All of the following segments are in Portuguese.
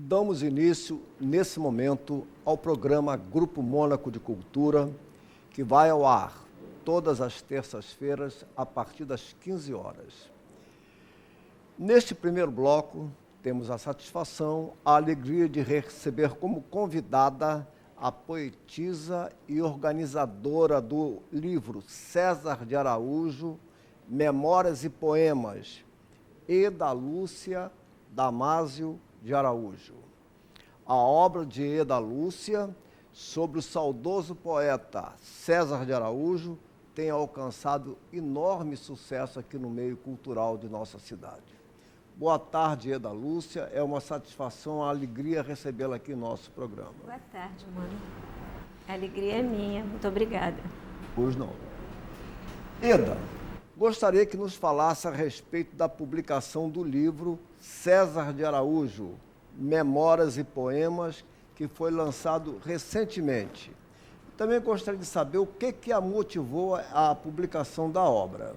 Damos início, nesse momento, ao programa Grupo Mônaco de Cultura, que vai ao ar todas as terças-feiras, a partir das 15 horas. Neste primeiro bloco, temos a satisfação, a alegria de receber como convidada a poetisa e organizadora do livro César de Araújo, Memórias e Poemas, Eda Lúcia Damásio de Araújo. A obra de Eda Lúcia, sobre o saudoso poeta César de Araújo, tem alcançado enorme sucesso aqui no meio cultural de nossa cidade. Boa tarde, Eda Lúcia. É uma satisfação, uma alegria recebê-la aqui no nosso programa. Boa tarde, mano. A alegria é minha. Muito obrigada. Pois não. Eda, gostaria que nos falasse a respeito da publicação do livro César de Araújo, Memórias e Poemas, que foi lançado recentemente. Também gostaria de saber o que a motivou à publicação da obra.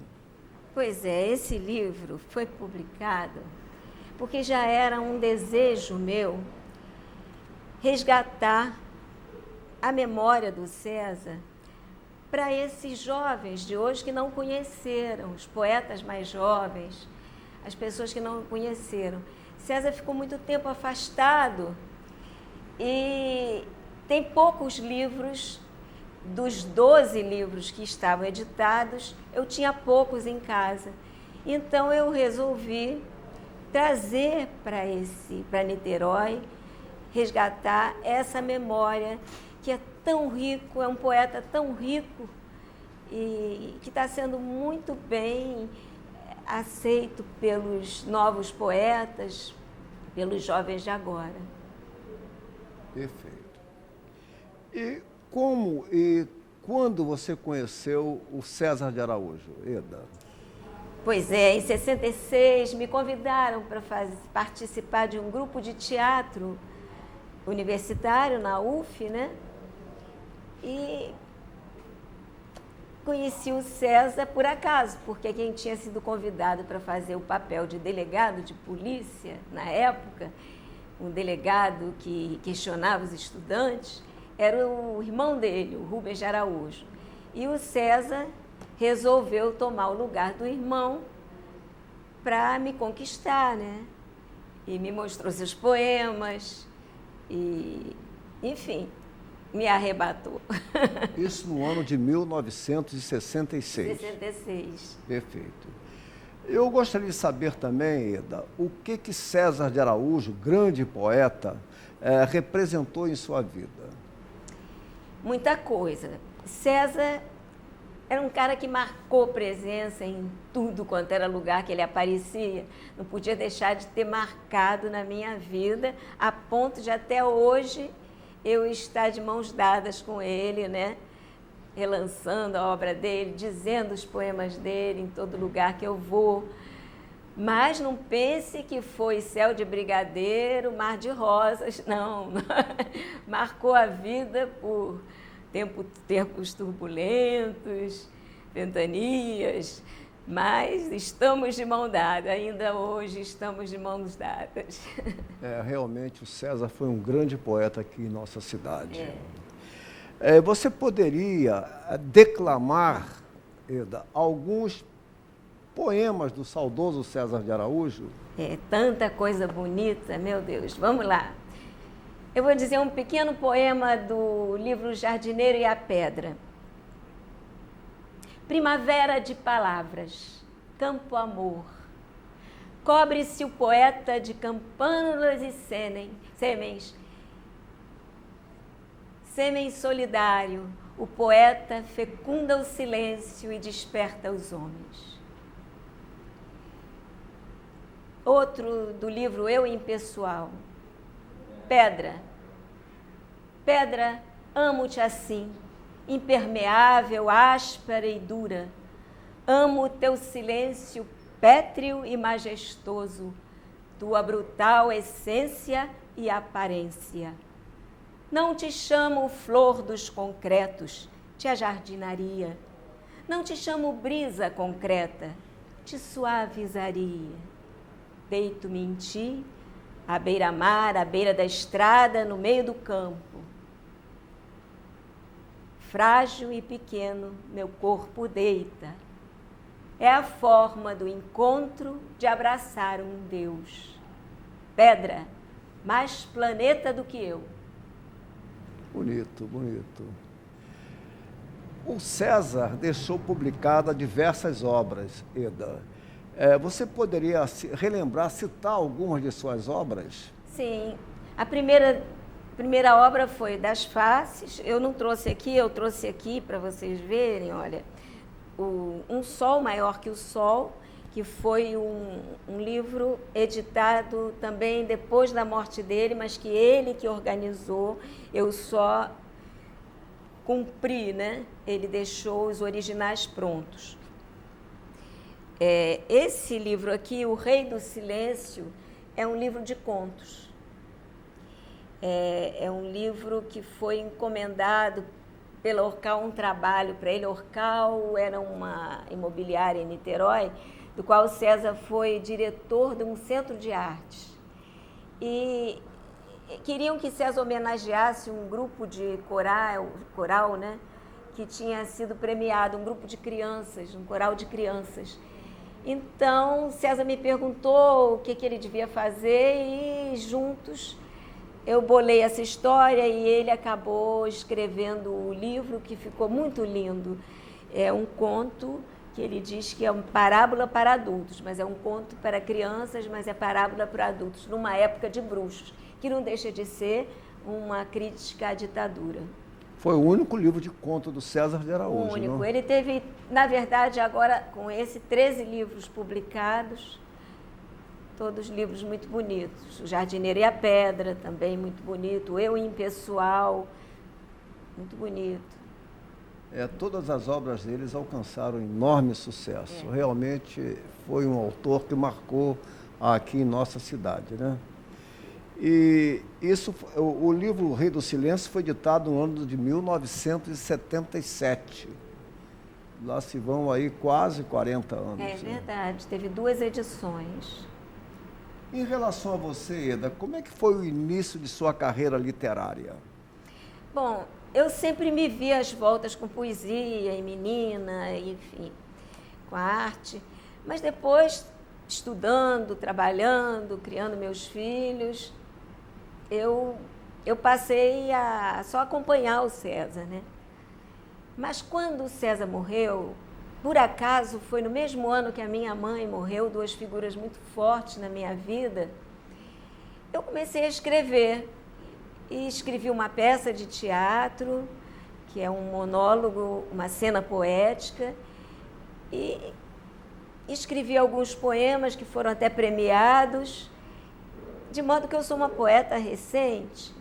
Pois é, esse livro foi publicado porque já era um desejo meu resgatar a memória do César para esses jovens de hoje que não conheceram, os poetas mais jovens, as pessoas que não o conheceram. César ficou muito tempo afastado e tem poucos livros. Dos 12 livros que estavam editados, eu tinha poucos em casa. Então eu resolvi trazer para Niterói, resgatar essa memória que é tão rico, é um poeta tão rico e que está sendo muito bem aceito pelos novos poetas, pelos jovens de agora. Perfeito. E como e quando você conheceu o César de Araújo, Eda? Pois é, em 66 me convidaram para participar de um grupo de teatro universitário na UF, né? E conheci o César por acaso, porque quem tinha sido convidado para fazer o papel de delegado de polícia na época, um delegado que questionava os estudantes, era o irmão dele, o Rubens de Araújo. E o César resolveu tomar o lugar do irmão para me conquistar, né? E me mostrou seus poemas e, enfim, me arrebatou. Isso no ano de 1966. 66. Perfeito. Eu gostaria de saber também, Eda, o que César de Araújo, grande poeta, representou em sua vida? Muita coisa. César era um cara que marcou presença em tudo quanto era lugar que ele aparecia. Não podia deixar de ter marcado na minha vida, a ponto de até hoje eu estar de mãos dadas com ele, né? Relançando a obra dele, dizendo os poemas dele em todo lugar que eu vou. Mas não pense que foi céu de brigadeiro, mar de rosas, não. Marcou a vida por tempos turbulentos, ventanias, mas estamos de mão dada, ainda hoje estamos de mãos dadas. Realmente o César foi um grande poeta aqui em nossa cidade. É. Você poderia declamar, Eda, alguns poemas do saudoso César de Araújo? Tanta coisa bonita, meu Deus. Vamos lá. Eu vou dizer um pequeno poema do livro Jardineiro e a Pedra. Primavera de palavras, campo amor. Cobre-se o poeta de campânulas e sêmens. Sêmen solidário, o poeta fecunda o silêncio e desperta os homens. Outro do livro Eu Impessoal. Pedra, pedra, amo-te assim, impermeável, áspera e dura. Amo o teu silêncio pétreo e majestoso, tua brutal essência e aparência. Não te chamo flor dos concretos, te ajardinaria. Não te chamo brisa concreta, te suavizaria. Deito-me em ti, à beira-mar, à beira da estrada, no meio do campo. Frágil e pequeno, meu corpo deita. É a forma do encontro de abraçar um Deus. Pedra, mais planeta do que eu. Bonito, bonito. O César deixou publicada diversas obras, Eda. Você poderia relembrar, citar algumas de suas obras? Sim. A primeira obra foi Das Faces. Eu não trouxe aqui, eu trouxe aqui para vocês verem, olha, Um Sol Maior que o Sol, que foi um livro editado também depois da morte dele, mas que ele que organizou, eu só cumpri, né? Ele deixou os originais prontos. Esse livro aqui, O Rei do Silêncio, é um livro de contos. É um livro que foi encomendado pela Orcal, um trabalho para ele. Orcal era uma imobiliária em Niterói, do qual o César foi diretor de um centro de artes. E queriam que César homenageasse um grupo de coral, né, que tinha sido premiado, um grupo de crianças, um coral de crianças. Então, César me perguntou o que ele devia fazer e juntos eu bolei essa história e ele acabou escrevendo o livro, que ficou muito lindo. É um conto que ele diz que é uma parábola para adultos, mas é um conto para crianças, mas é parábola para adultos, numa época de bruxos, que não deixa de ser uma crítica à ditadura. Foi o único livro de conto do César de Araújo, O único. Não? Ele teve, na verdade, agora com esse 13 livros publicados, todos livros muito bonitos. O Jardineiro e a Pedra, também muito bonito. Eu Impessoal, muito bonito. Todas as obras deles alcançaram enorme sucesso. Realmente foi um autor que marcou aqui em nossa cidade, né? E o livro O Rei do Silêncio foi editado no ano de 1977. Lá se vão aí quase 40 anos. É verdade, teve 2 edições. Em relação a você, Eda, como é que foi o início de sua carreira literária? Bom, eu sempre me vi às voltas com poesia e menina, enfim, com a arte. Mas depois, estudando, trabalhando, criando meus filhos, eu passei a só acompanhar o César, né? Mas quando o César morreu, por acaso, foi no mesmo ano que a minha mãe morreu, 2 figuras muito fortes na minha vida, eu comecei a escrever. E escrevi uma peça de teatro, que é um monólogo, uma cena poética, e escrevi alguns poemas que foram até premiados, de modo que eu sou uma poeta recente.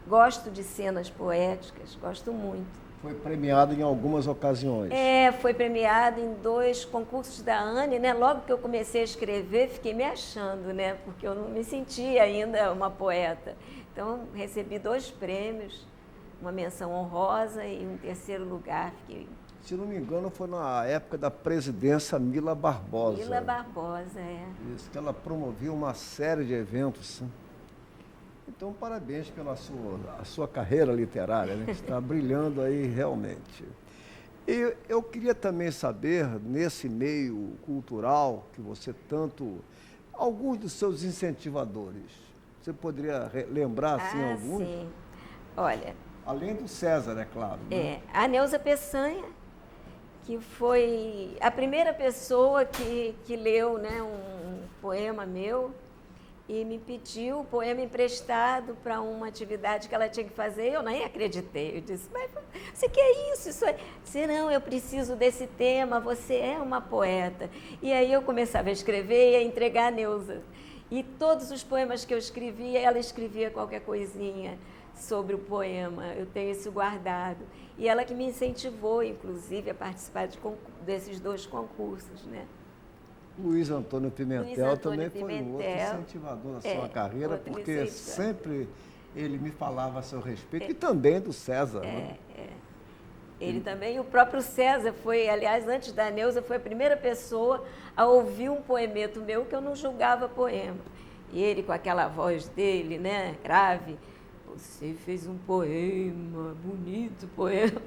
Gosto de cenas poéticas, gosto muito. Foi premiado em algumas ocasiões. Foi premiado em 2 concursos da ANE, né? Logo que eu comecei a escrever, fiquei me achando, né? Porque eu não me sentia ainda uma poeta. Então, recebi 2 prêmios, uma menção honrosa e um 3º lugar. Fiquei... Se não me engano, foi na época da presidência Mila Barbosa. Mila Barbosa, Isso, que ela promovia uma série de eventos. Então, parabéns pela sua carreira literária, né, que está brilhando aí realmente. E eu queria também saber, nesse meio cultural que você tanto... Alguns dos seus incentivadores. Você poderia lembrar, assim, alguns? Sim. Olha... Além do César, é claro. Né? A Neuza Peçanha, que foi a primeira pessoa que leu, né, um poema meu, e me pediu o poema emprestado para uma atividade que ela tinha que fazer. Eu nem acreditei. Eu disse, mas você quer isso? Isso é... Disse, não, eu preciso desse tema, você é uma poeta. E aí eu começava a escrever e a entregar a Neuza. E todos os poemas que eu escrevia, ela escrevia qualquer coisinha sobre o poema. Eu tenho isso guardado. E ela que me incentivou, inclusive, a participar desses 2 concursos, né? Luiz Antônio Pimentel também foi um outro incentivador da sua carreira, porque sempre ele me falava a seu respeito, e também do César. Né? Ele também, o próprio César foi, aliás, antes da Neuza, foi a primeira pessoa a ouvir um poemeto meu que eu não julgava poema. E ele, com aquela voz dele, né, grave, você fez um poema, bonito poema.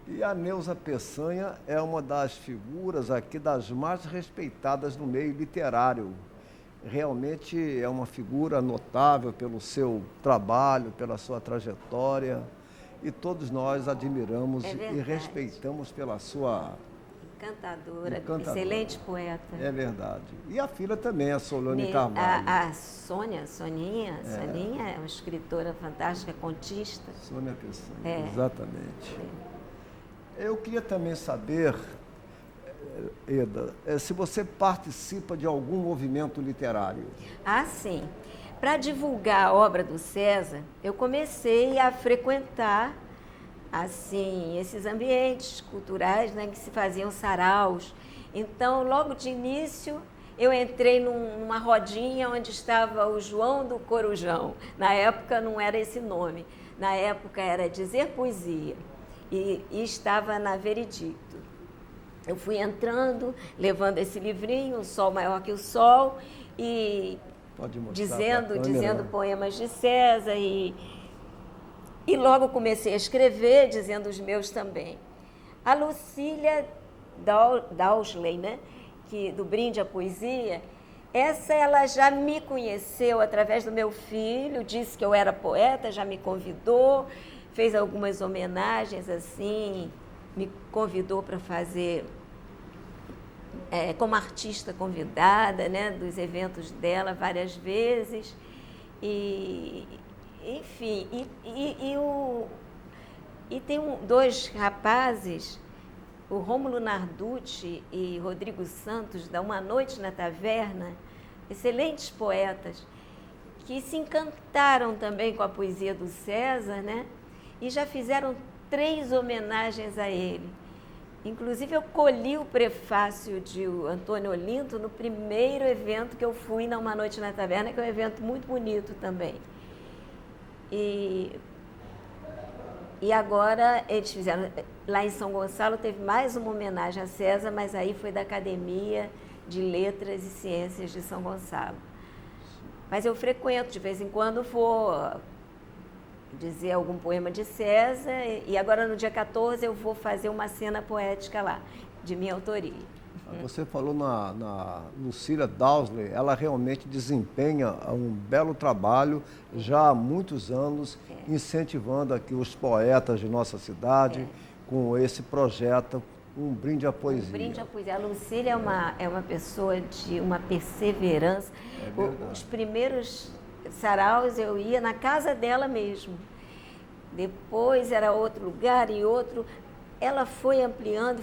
E a Neuza Peçanha é uma das figuras aqui das mais respeitadas no meio literário. Realmente é uma figura notável pelo seu trabalho, pela sua trajetória. E todos nós admiramos e respeitamos pela sua... Encantadora, excelente poeta. É verdade. E a filha também, a Solane Carvalho. A Soninha é uma escritora fantástica, contista. Sônia Peçanha, exatamente. Eu queria também saber, Eda, se você participa de algum movimento literário. Ah, sim. Para divulgar a obra do César, eu comecei a frequentar assim esses ambientes culturais, né, que se faziam saraus. Então, logo de início, eu entrei numa rodinha onde estava o João do Corujão. Na época não era esse nome, na época era Dizer Poesia, e estava na Veredicto. Eu fui entrando, levando esse livrinho, O Sol Maior que o Sol, e dizendo poemas de César, e logo comecei a escrever, dizendo os meus também. A Lucília Dowsley, né, do Brinde à Poesia, ela já me conheceu através do meu filho, disse que eu era poeta, já me convidou, fez algumas homenagens assim, me convidou para fazer como artista convidada, né, dos eventos dela várias vezes. Enfim, tem dois rapazes, o Rômulo Narducci e Rodrigo Santos, da Uma Noite na Taverna, excelentes poetas, que se encantaram também com a poesia do César, né? E já fizeram 3 homenagens a ele. Inclusive, eu colhi o prefácio de Antônio Olinto no primeiro evento que eu fui na Uma Noite na Taverna, que é um evento muito bonito também. E agora eles fizeram, lá em São Gonçalo teve mais uma homenagem a César, mas aí foi da Academia de Letras e Ciências de São Gonçalo. Mas eu frequento, de vez em quando vou dizer algum poema de César, e agora no dia 14 eu vou fazer uma cena poética lá, de minha autoria. Você falou na Lucília Dowsley, ela realmente desempenha um belo trabalho já há muitos anos, incentivando aqui os poetas de nossa cidade com esse projeto, Um Brinde à Poesia. Um Brinde à Poesia. A Lucília é uma pessoa de uma perseverança. Os primeiros saraus eu ia na casa dela mesmo. Depois era outro lugar e outro. Ela foi ampliando,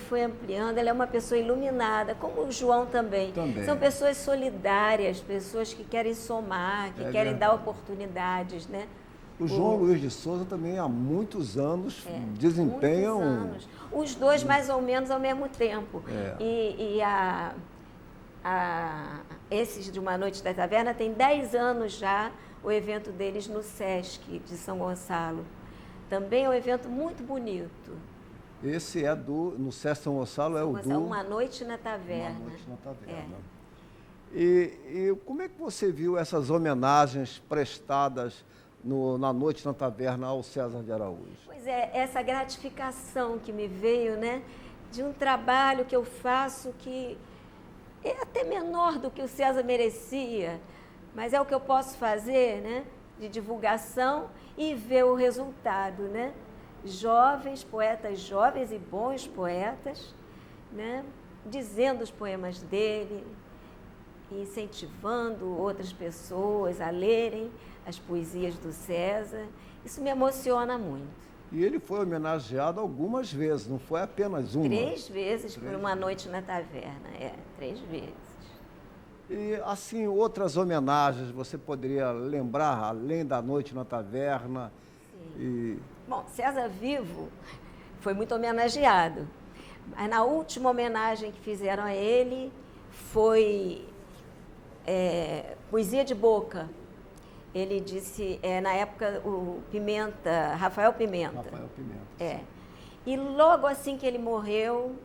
ela é uma pessoa iluminada, como o João também. São pessoas solidárias, pessoas que querem somar, que querem dar oportunidades, né? O João Luiz de Souza também há muitos anos desempenham... Muitos anos. Os dois mais ou menos ao mesmo tempo. Esses de Uma Noite da Taverna tem 10 anos já o evento deles no Sesc de São Gonçalo. Também é um evento muito bonito. Esse no Sesc São Gonçalo, Uma Noite na Taverna. Uma Noite na Taverna. E como é que você viu essas homenagens prestadas na Noite na Taverna ao César de Araújo? Pois é, essa gratificação que me veio, né, de um trabalho que eu faço que é até menor do que o César merecia, mas é o que eu posso fazer, né, de divulgação e ver o resultado, né? Jovens, poetas jovens e bons poetas, né, dizendo os poemas dele, incentivando outras pessoas a lerem as poesias do César. Isso me emociona muito. E ele foi homenageado algumas vezes, não foi apenas uma? 3 vezes por Uma Noite na Taverna, 3 vezes. E, assim, outras homenagens você poderia lembrar, além da Noite na Taverna? Sim. Bom, César vivo foi muito homenageado, mas na última homenagem que fizeram a ele foi Poesia de Boca, Ele disse, na época, o Pimenta, Rafael Pimenta. Rafael Pimenta. É. E logo assim que ele morreu,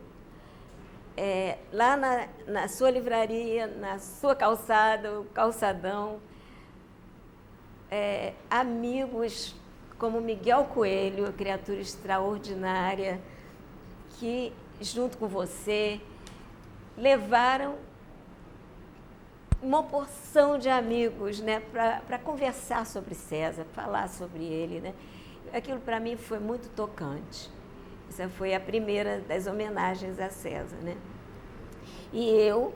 lá na sua livraria, na sua calçada, o calçadão, amigos como Miguel Coelho, criatura extraordinária, que, junto com você, levaram uma porção de amigos, né, para conversar sobre César, falar sobre ele, né? Aquilo para mim foi muito tocante. Essa foi a primeira das homenagens a César, né? E eu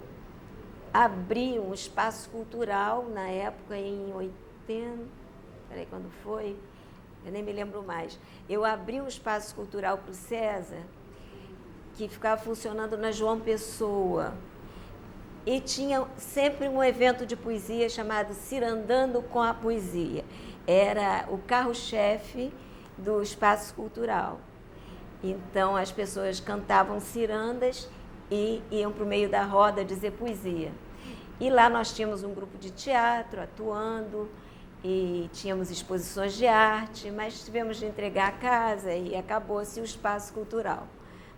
abri um espaço cultural na época em 80, peraí, quando foi? Eu nem me lembro mais. Eu abri um espaço cultural para o César, que ficava funcionando na João Pessoa. E tinha sempre um evento de poesia chamado Cirandando com a Poesia. Era o carro-chefe do espaço cultural. Então, as pessoas cantavam cirandas e iam para o meio da roda dizer poesia. E lá nós tínhamos um grupo de teatro atuando e tínhamos exposições de arte, mas tivemos de entregar a casa e acabou-se o espaço cultural.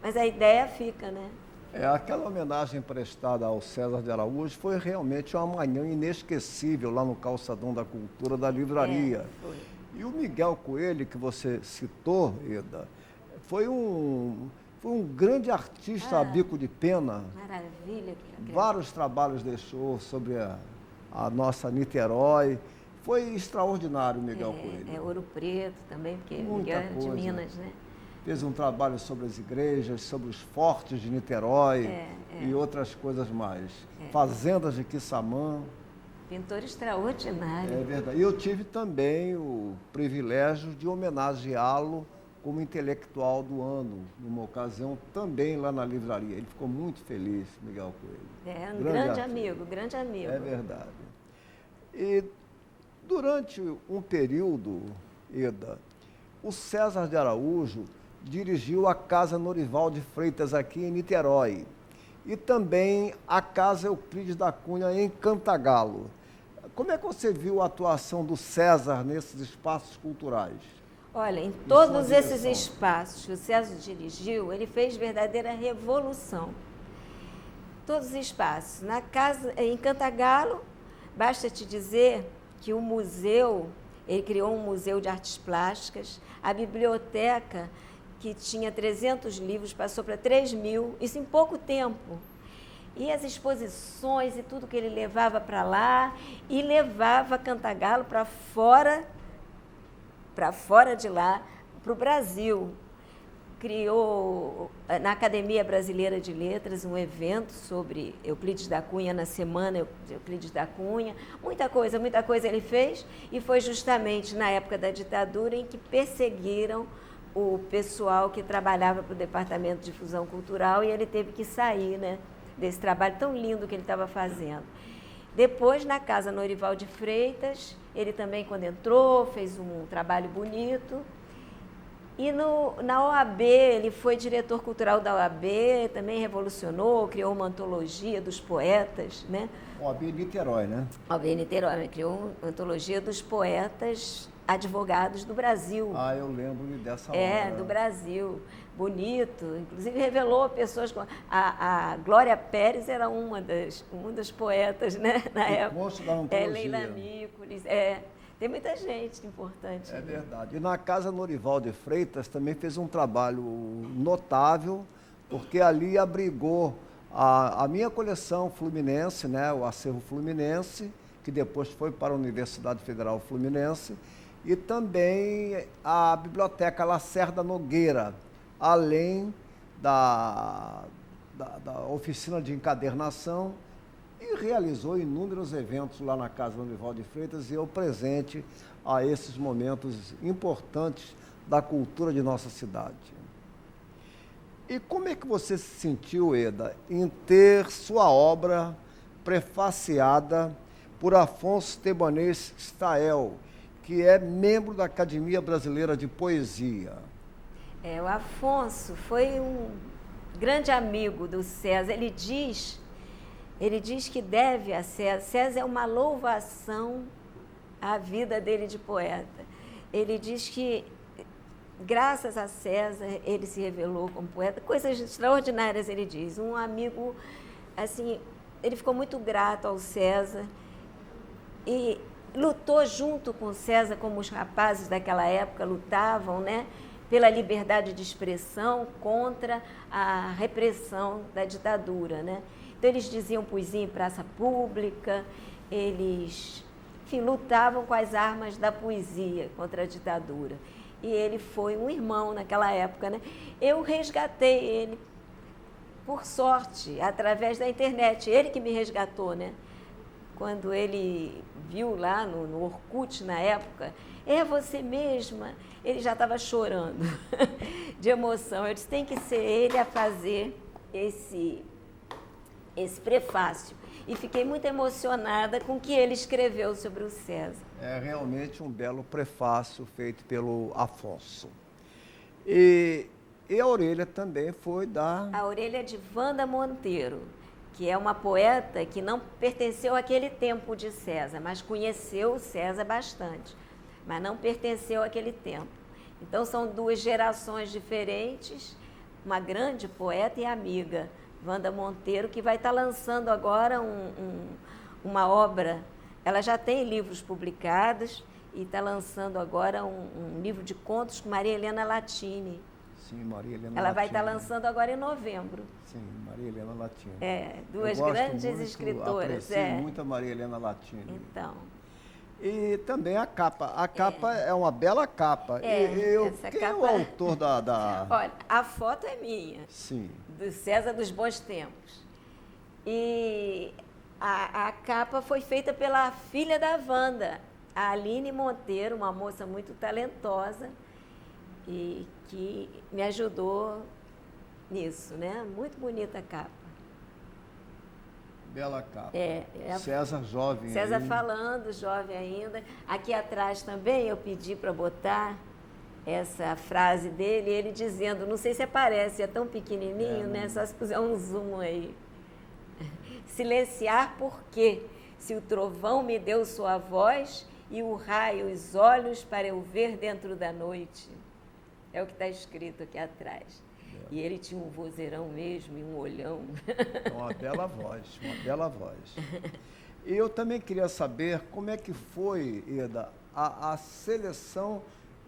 Mas a ideia fica, né? Aquela homenagem prestada ao César de Araújo foi realmente uma manhã inesquecível lá no Calçadão da Cultura da Livraria. Foi. E o Miguel Coelho, que você citou, Eda, foi um grande artista a bico de pena. Maravilha. Vários trabalhos deixou sobre a nossa Niterói. Foi extraordinário o Miguel Coelho. Ouro Preto também, porque Muita Miguel é de coisa. Minas, né? Fez um trabalho sobre as igrejas, sobre os fortes de Niterói e outras coisas mais. Fazendas de Quissamã. Pintor extraordinário. É verdade. E eu tive também o privilégio de homenageá-lo como intelectual do ano, numa ocasião também lá na livraria. Ele ficou muito feliz, Miguel Coelho. Um grande amigo, grande amigo. É verdade. E durante um período, Eda, o César de Araújo dirigiu a Casa Norival de Freitas aqui em Niterói e também a Casa Euclides da Cunha em Cantagalo. Como é que você viu a atuação do César nesses espaços culturais? Olha, em todos esses espaços que o César dirigiu, ele fez verdadeira revolução. Todos os espaços. Na casa, em Cantagalo, basta te dizer que o museu, ele criou um museu de artes plásticas, a biblioteca, que tinha 300 livros, passou para 3.000, isso em pouco tempo. E as exposições e tudo que ele levava para lá, e levava Cantagalo para fora de lá, para o Brasil. Criou, na Academia Brasileira de Letras, um evento sobre Euclides da Cunha, na Semana de Euclides da Cunha. Muita coisa ele fez, e foi justamente na época da ditadura em que perseguiram o pessoal que trabalhava para o Departamento de Difusão Cultural, e ele teve que sair, né, desse trabalho tão lindo que ele estava fazendo. Depois, na Casa Norival de Freitas, ele também, quando entrou, fez um trabalho bonito. E na OAB, ele foi diretor cultural da OAB, também revolucionou, criou uma antologia dos poetas, né? OAB Niterói, né? OAB Niterói, criou uma antologia dos poetas advogados do Brasil. Eu lembro dessa obra. Do Brasil. Bonito. Inclusive revelou pessoas como... A Glória Pérez era uma das poetas, né? Na época. Da antologia. Leila Nicoles. Tem muita gente importante. É verdade. E na Casa Norival de Freitas também fez um trabalho notável, porque ali abrigou a minha coleção fluminense, né? O acervo fluminense, que depois foi para a Universidade Federal Fluminense, e também a Biblioteca Lacerda Nogueira, além da oficina de encadernação, e realizou inúmeros eventos lá na Casa Norival de Freitas, e eu presente a esses momentos importantes da cultura de nossa cidade. E como é que você se sentiu, Eda, em ter sua obra prefaciada por Afonso Tebanês Stael, que é membro da Academia Brasileira de Poesia? O Afonso foi um grande amigo do César. Ele diz que deve a César. César é uma louvação a vida dele de poeta. Ele diz que, graças a César, ele se revelou como poeta. Coisas extraordinárias, ele diz. Um amigo, assim, ele ficou muito grato ao César e lutou junto com César, como os rapazes daquela época lutavam, né, pela liberdade de expressão contra a repressão da ditadura, né? Então, eles diziam poesia em praça pública, eles, enfim, lutavam com as armas da poesia contra a ditadura. E ele foi um irmão naquela época, né? Eu resgatei ele, por sorte, através da internet. Ele que me resgatou, né? Quando ele viu lá no Orkut, na época, é você mesma? Ele já estava chorando de emoção. Eu disse, tem que ser ele a fazer esse prefácio. E fiquei muito emocionada com o que ele escreveu sobre o César. É realmente um belo prefácio feito pelo Afonso. E a orelha também foi da... A orelha é de Wanda Monteiro, que é uma poeta que não pertenceu àquele tempo de César, mas conheceu o César bastante, mas não pertenceu àquele tempo. Então, são duas gerações diferentes, uma grande poeta e amiga, Wanda Monteiro, que vai estar lançando agora uma obra. Ela já tem livros publicados e está lançando agora um livro de contos com Maria Helena Latini. Sim, Maria Helena Ela vai Latini. estar lançando agora em novembro. Sim, Maria Helena Latini. Duas grandes escritoras. Aprecio muito a Maria Helena Latini. Então. E também a capa. A capa é uma bela capa. Quem é o autor da... Olha, a foto é minha. Sim. Do César dos Bons Tempos. E a capa foi feita pela filha da Wanda, a Aline Monteiro, uma moça muito talentosa e que me ajudou nisso, né? Muito bonita a capa. Bela capa. César jovem. César aí. falando, jovem ainda. Aqui atrás também eu pedi para botar essa frase dele, ele dizendo, não sei se aparece, é tão pequenininho, né? Só se puser um zoom aí. Silenciar por quê? Se o trovão me deu sua voz e o raio os olhos para eu ver dentro da noite. É o que está escrito aqui atrás. E ele tinha um vozeirão mesmo e um olhão. Uma bela voz, uma bela voz. E eu também queria saber como é que foi, Ida, a seleção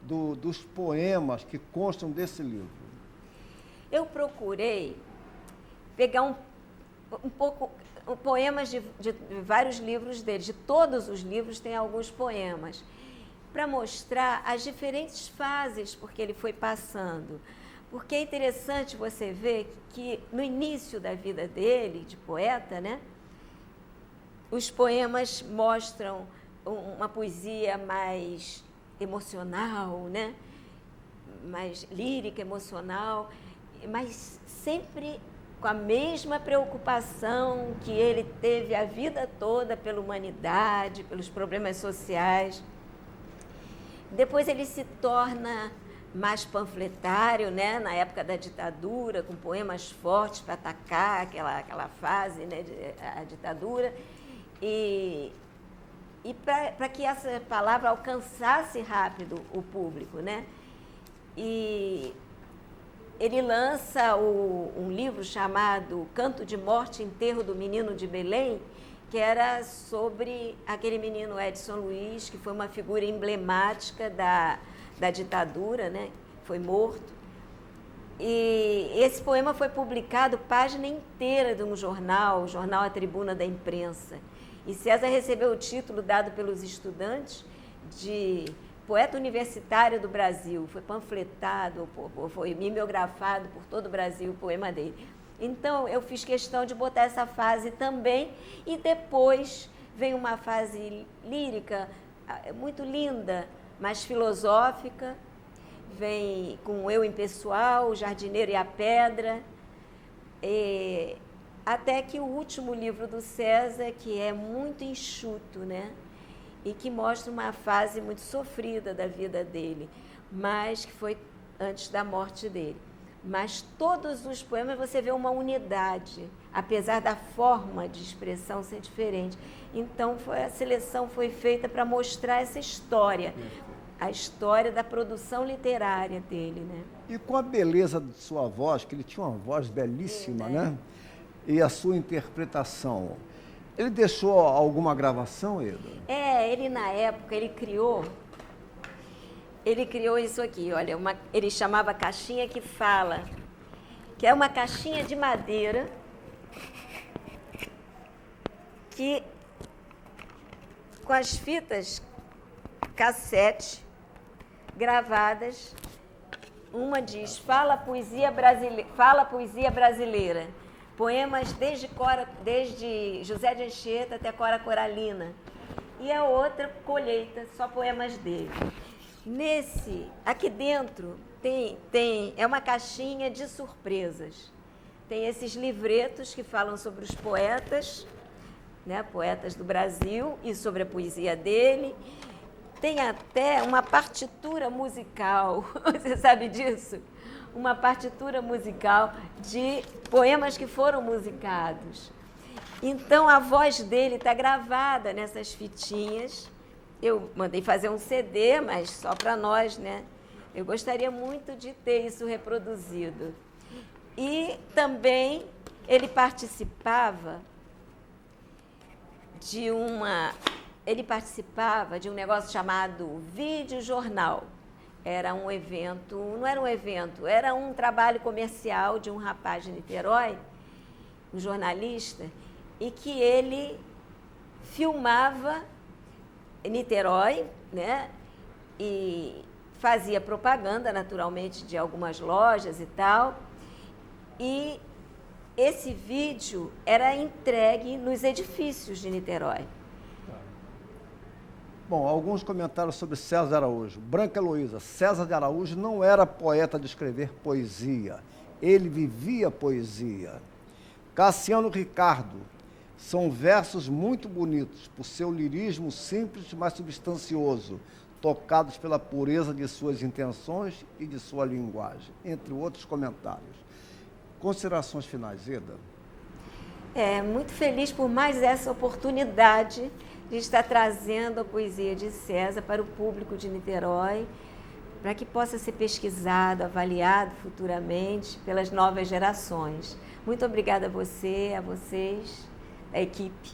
dos poemas que constam desse livro. Eu procurei pegar um pouco poemas de vários livros dele. De todos os livros tem alguns poemas, para mostrar as diferentes fases porque ele foi passando. Porque é interessante você ver que no início da vida dele, de poeta, né, os poemas mostram uma poesia mais emocional, né, mais lírica, emocional, mas sempre com a mesma preocupação que ele teve a vida toda pela humanidade, pelos problemas sociais. Depois ele se torna mais panfletário, né, na época da ditadura, com poemas fortes para atacar aquela fase, né, a ditadura, e para que essa palavra alcançasse rápido o público, né? E ele lança um livro chamado Canto de Morte, Enterro do Menino de Belém, que era sobre aquele menino Edson Luiz, que foi uma figura emblemática da ditadura, né? Foi morto. E esse poema foi publicado página inteira de um jornal, o jornal A Tribuna da Imprensa. E César recebeu o título dado pelos estudantes de poeta universitário do Brasil. Foi panfletado, foi mimeografado por todo o Brasil o poema dele. Então, eu fiz questão de botar essa fase também. E depois vem uma fase lírica muito linda, mais filosófica, vem com o Eu Impessoal, O Jardineiro e a Pedra, até que o último livro do César, que é muito enxuto, né? E que mostra uma fase muito sofrida da vida dele, mas que foi antes da morte dele. mas todos os poemas você vê uma unidade, apesar da forma de expressão ser diferente. Então, a seleção foi feita para mostrar essa história, a história da produção literária dele, né? E com a beleza de sua voz, que ele tinha uma voz belíssima, né? E a sua interpretação. Ele deixou alguma gravação, Eda? Ele na época, ele criou isso aqui, olha, ele chamava Caixinha que Fala, que é uma caixinha de madeira que, com as fitas cassete gravadas, uma diz, fala poesia brasileira, poemas desde José de Anchieta até Cora Coralina, e a outra colheita, só poemas dele. Aqui dentro é uma caixinha de surpresas. Tem esses livretos que falam sobre os poetas, né, poetas do Brasil e sobre a poesia dele. Tem até uma partitura musical, você sabe disso? Uma partitura musical de poemas que foram musicados. Então, a voz dele está gravada nessas fitinhas. Eu mandei fazer um CD, mas só para nós, né? Eu gostaria muito de ter isso reproduzido. E também ele participava de um negócio chamado Videojornal. Era um evento, não era um evento, era um trabalho comercial de um rapaz de Niterói, um jornalista, e que ele filmava Niterói, né? E fazia propaganda, naturalmente, de algumas lojas e tal. E esse vídeo era entregue nos edifícios de Niterói. Bom, alguns comentários sobre César de Araújo. Branca Heloísa, César de Araújo não era poeta de escrever poesia, ele vivia poesia. Cassiano Ricardo, são versos muito bonitos, por seu lirismo simples, mas substancioso, tocados pela pureza de suas intenções e de sua linguagem, entre outros comentários. Considerações finais, Eda? Muito feliz por mais essa oportunidade de estar trazendo a poesia de César para o público de Niterói, para que possa ser pesquisado, avaliado futuramente pelas novas gerações. Muito obrigada a você, a vocês, a equipe.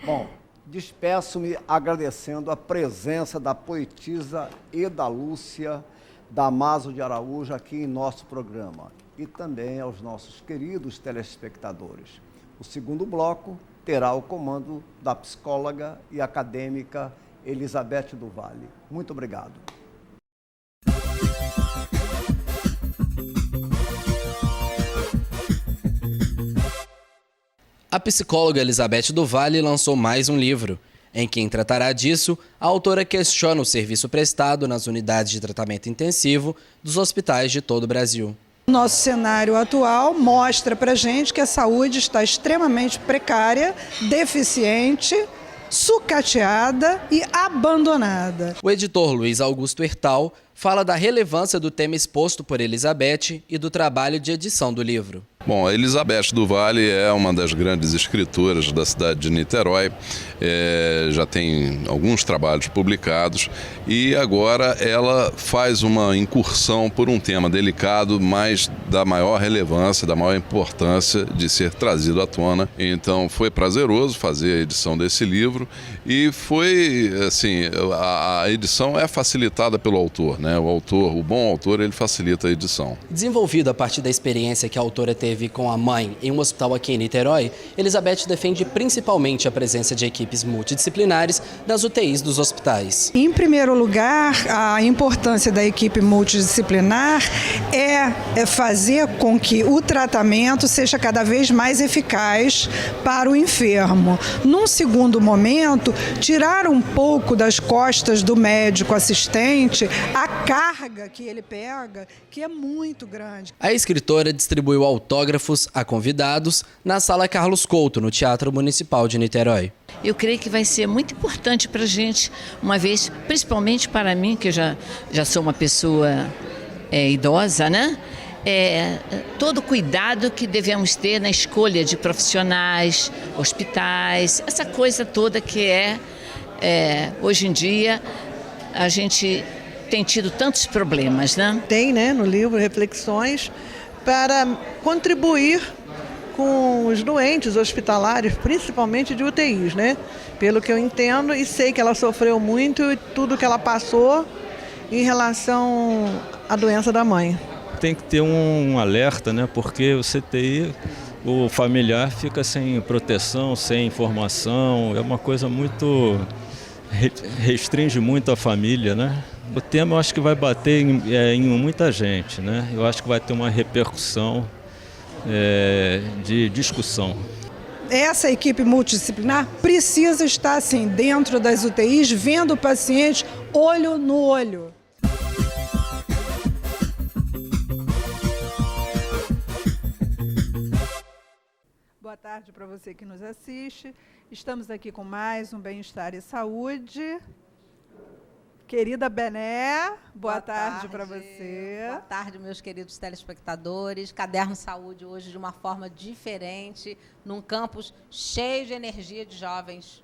Bom, despeço-me agradecendo a presença da poetisa Eda Lúcia Damaso de Araújo aqui em nosso programa e também aos nossos queridos telespectadores. O segundo bloco terá o comando da psicóloga e acadêmica Elizabeth do Vale. Muito obrigado. A psicóloga Elizabeth do Vale lançou mais um livro. Em quem tratará disso, a autora questiona o serviço prestado nas unidades de tratamento intensivo dos hospitais de todo o Brasil. Nosso cenário atual mostra para a gente que a saúde está extremamente precária, deficiente, sucateada e abandonada. O editor Luiz Augusto Hertal fala da relevância do tema exposto por Elizabeth e do trabalho de edição do livro. Bom, a Elizabeth do Vale é uma das grandes escritoras da cidade de Niterói, já tem alguns trabalhos publicados e agora ela faz uma incursão por um tema delicado, mas da maior relevância, da maior importância de ser trazido à tona. Então foi prazeroso fazer a edição desse livro e foi, assim, a edição é facilitada pelo autor, né? O bom autor, ele facilita a edição. Desenvolvido a partir da experiência que a autora teve com a mãe em um hospital aqui em Niterói, Elizabeth defende principalmente a presença de equipes multidisciplinares nas UTIs dos hospitais. Em primeiro lugar, a importância da equipe multidisciplinar é fazer com que o tratamento seja cada vez mais eficaz para o enfermo. Num segundo momento, tirar um pouco das costas do médico assistente a carga que ele pega, que é muito grande. A escritora distribuiu autógrafos a convidados na Sala Carlos Couto, no Teatro Municipal de Niterói. Eu creio que vai ser muito importante para a gente, uma vez, principalmente para mim, que já sou uma pessoa idosa, né? Todo o cuidado que devemos ter na escolha de profissionais, hospitais, essa coisa toda que hoje em dia a gente tem tido tantos problemas, né? Tem, né, no livro reflexões para contribuir com os doentes hospitalares, principalmente de UTIs, né? Pelo que eu entendo e sei que ela sofreu muito e tudo que ela passou em relação à doença da mãe. Tem que ter um alerta, né? Porque o CTI, o familiar fica sem proteção, sem informação, é uma coisa muito... restringe muito a família, né? O tema eu acho que vai bater em muita gente, né? Eu acho que vai ter uma repercussão de discussão. Essa equipe multidisciplinar precisa estar assim, dentro das UTIs, vendo o paciente olho no olho. Boa tarde para você que nos assiste. Estamos aqui com mais um Bem-Estar e Saúde. Querida Bené, boa tarde para você. Boa tarde, meus queridos telespectadores. Caderno Saúde hoje de uma forma diferente, num campus cheio de energia de jovens.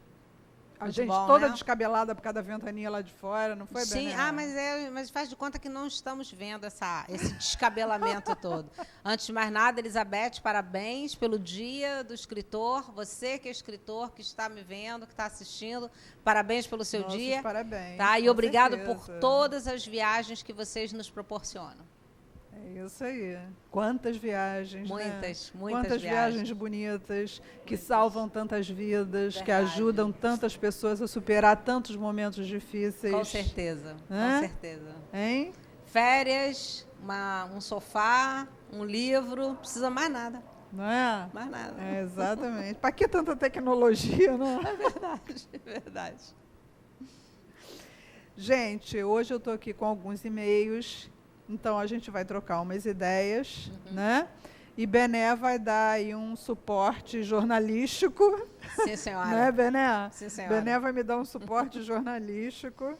A Muito gente bom, toda né? descabelada por causa da ventania lá de fora, não foi, Sim, Bené? mas faz de conta que não estamos vendo esse descabelamento todo. Antes de mais nada, Elizabeth, parabéns pelo Dia do Escritor. Você que é escritor, que está me vendo, que está assistindo, parabéns pelo seu Nossos dia. parabéns, Tá? E com obrigado certeza. por todas as viagens que vocês nos proporcionam. É isso aí. Quantas viagens, Muitas, né? muitas Quantas viagens bonitas, que salvam tantas vidas, que Verdade. ajudam tantas pessoas a superar tantos momentos difíceis. Com certeza, Né? com certeza. Hein? Férias, um sofá, um livro, não precisa mais nada. Não é? Mais nada. É, exatamente. Para que tanta tecnologia, né? É verdade, é verdade. Gente, hoje eu estou aqui com alguns e-mails, então a gente vai trocar umas ideias, né? E Bené vai dar aí um suporte jornalístico. Sim, senhora. Né, Bené? Sim, senhora. Bené vai me dar um suporte jornalístico.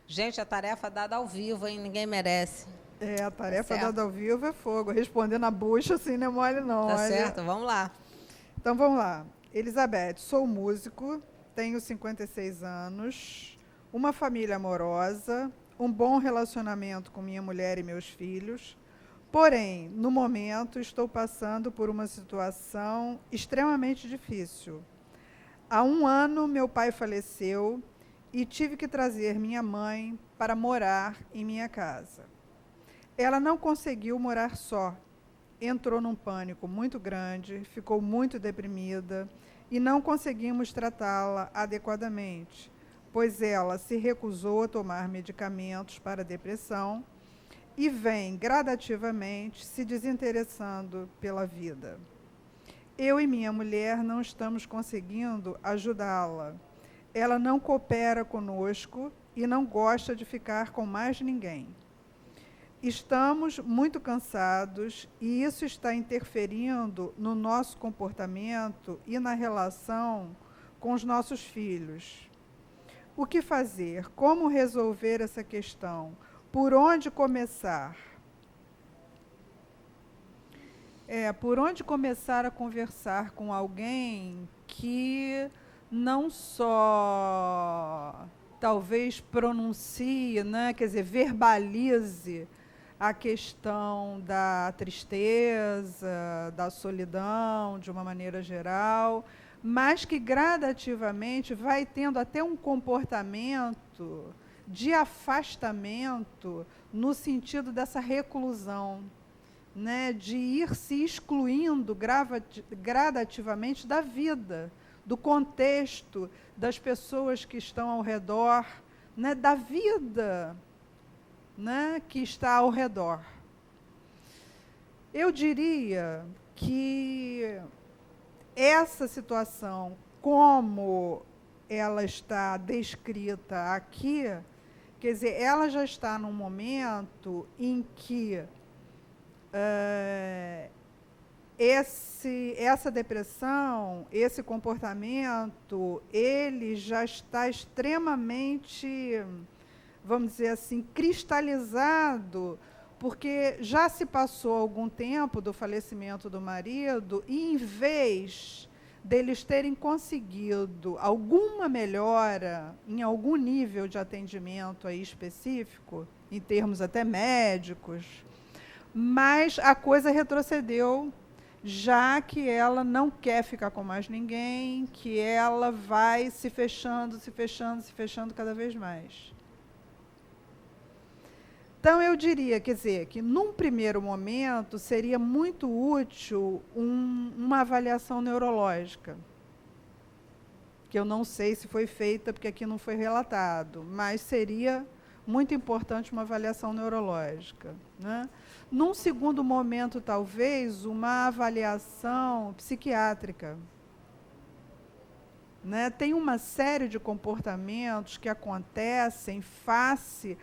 Gente, a tarefa dada ao vivo, hein? Ninguém merece. É, a tarefa certo. dada ao vivo é fogo. Responder na bucha, assim, não é mole, não. Tá olha. certo? Vamos lá. Então, vamos lá. Elizabeth, sou músico, tenho 56 anos, uma família amorosa, um bom relacionamento com minha mulher e meus filhos. Porém, no momento, estou passando por uma situação extremamente difícil. Há 1 ano, meu pai faleceu e tive que trazer minha mãe para morar em minha casa. Ela não conseguiu morar só. Entrou num pânico muito grande, ficou muito deprimida e não conseguimos tratá-la adequadamente, pois ela se recusou a tomar medicamentos para depressão e vem gradativamente se desinteressando pela vida. Eu e minha mulher não estamos conseguindo ajudá-la. Ela não coopera conosco e não gosta de ficar com mais ninguém. Estamos muito cansados e isso está interferindo no nosso comportamento e na relação com os nossos filhos. O que fazer? Como resolver essa questão? Por onde começar? Por onde começar a conversar com alguém que não só talvez pronuncie, né, quer dizer, verbalize a questão da tristeza, da solidão, de uma maneira geral, mas que gradativamente vai tendo até um comportamento de afastamento no sentido dessa reclusão, né, de ir se excluindo gradativamente da vida, do contexto, das pessoas que estão ao redor, né, da vida, né, que está ao redor. Eu diria que essa situação, como ela está descrita aqui, quer dizer, ela já está num momento em que essa depressão, esse comportamento, ele já está extremamente, vamos dizer assim, cristalizado, porque já se passou algum tempo do falecimento do marido e, em vez deles terem conseguido alguma melhora em algum nível de atendimento aí específico, em termos até médicos, mas a coisa retrocedeu, já que ela não quer ficar com mais ninguém, que ela vai se fechando cada vez mais. Então, eu diria, quer dizer, que num primeiro momento seria muito útil uma avaliação neurológica, que eu não sei se foi feita, porque aqui não foi relatado, mas seria muito importante uma avaliação neurológica, né? Num segundo momento, talvez, uma avaliação psiquiátrica, né? Tem uma série de comportamentos que acontecem face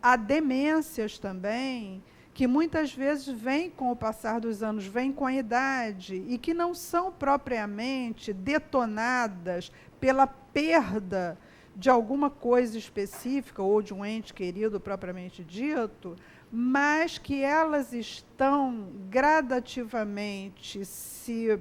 a demências também, que muitas vezes vêm com o passar dos anos, vêm com a idade, e que não são propriamente detonadas pela perda de alguma coisa específica, ou de um ente querido propriamente dito, mas que elas estão gradativamente se